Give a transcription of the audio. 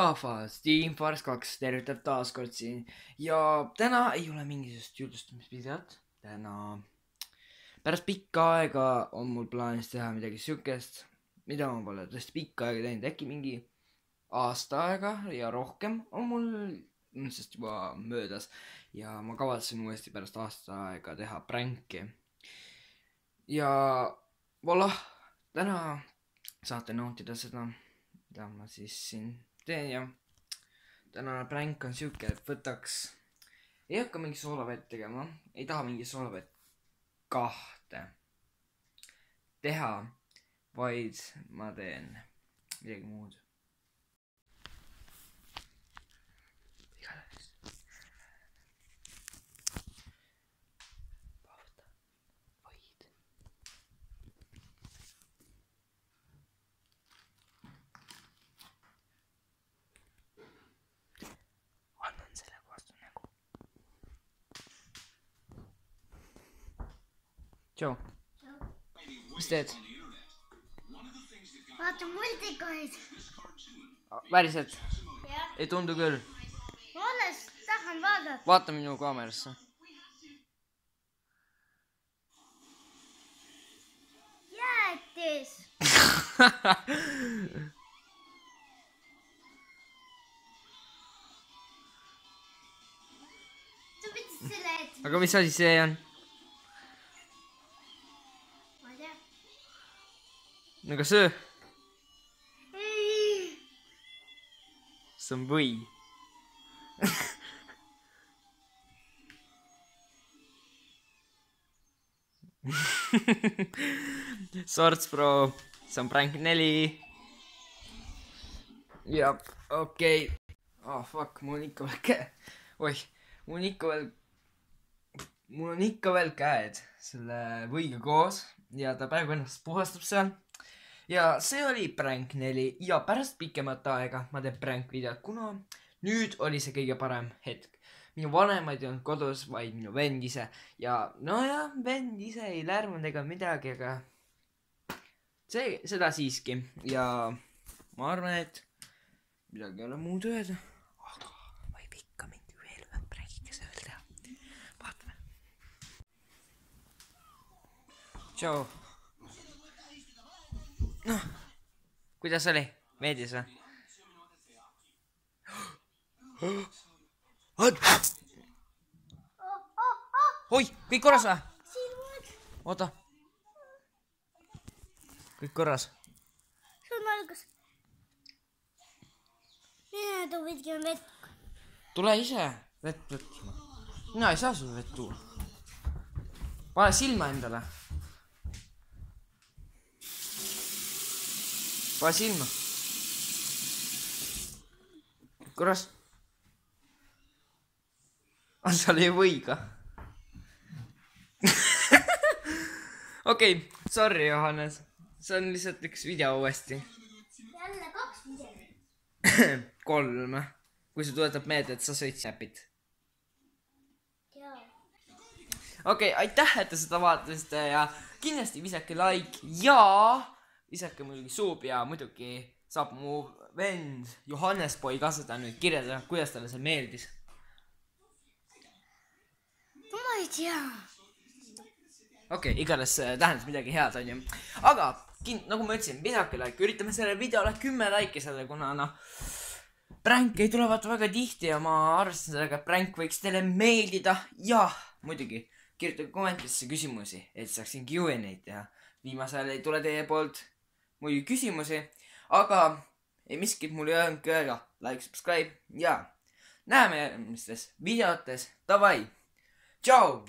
rahvas, Team Force 2 tervitab taas kord siin ja täna ei ole mingisugust juldustamisvideot. Täna pärast pikka aega on mul plaanis teha midagi siukest, mida ma pole tõesti pikka aega teinud, äkki mingi aasta aega ja rohkem on mul ilmselt juba möödas ja ma kavatsen uuesti pärast aasta aega teha pränki. Ja voila, täna saate nautida seda, mida ma siis siin teen ja tänane pränk on siuke, et võtaks, ei hakka mingi soolavett tegema, ei taha mingi soolavett 2 teha, vaid ma teen midagi muud. Tšau. Mis teed? Vaata multikaid. Päriselt? Jah. Ei tundu küll. Ma alles tahan vaadata. Vaata minu kaamerasse. Jäätis. Sa pidid selle ette. Aga mis asi see on? Aga söö. See on või. Sorts bro, see on prank 4. Jap, okei. Oh fuck, mul on ikka veel Oih, mul on ikka veel käed selle võiga koos ja ta praegu ennast puhastab seal. Ja see oli prank 4 ja pärast pikemat aega ma teen prank videot, kuna nüüd oli see kõige parem hetk. Minu vanemaid ei olnud kodus, vaid minu vend ise ja nojah, vend ise ei lärmunud ega midagi, aga seda siiski ja ma arvan, et midagi ei ole muud öelda, aga võib ikka mingi veel ühe pränkikese veel teha. Vaatame. Tšau. Noh, kuidas oli? Meeldis või? Oi, kõik korras või? Oota. Kõik korras. See on algas. Mine too võtke vett. Tule ise vett võtma. Mina ei saa sul vett tuua. Pane silma endale. Pane silma. Korras. Seal ei või ka. Okei, sorry Johannes. See on lihtsalt üks video uuesti. Jälle 2 videot. 3. Kui see tuletab meelde, et sa sõid säpid. Okei, aitäh, et te seda vaatasite ja kindlasti visake like ja visake muidugi suub ja muidugi saab mu vend Johannes Boy ka seda nüüd kirjeldada, kuidas talle see meeldis. Ma ei tea. Okei, igatahes tähendas midagi head, on ju. Aga, nagu ma ütlesin, visake like, üritame selle videole 10 like'i saada, kuna pränk ei tule vaata väga tihti ja ma arvestan sellega, et pränk võiks teile meeldida ja muidugi kirjutage kommentidesse küsimusi, et saaksin Q&A teha. Viimasel ei tule teie poolt muidugi küsimusi, aga ei miskit mul ei öelnud öelda, like, subscribe ja näeme järgmistes videotes, davai, tšau!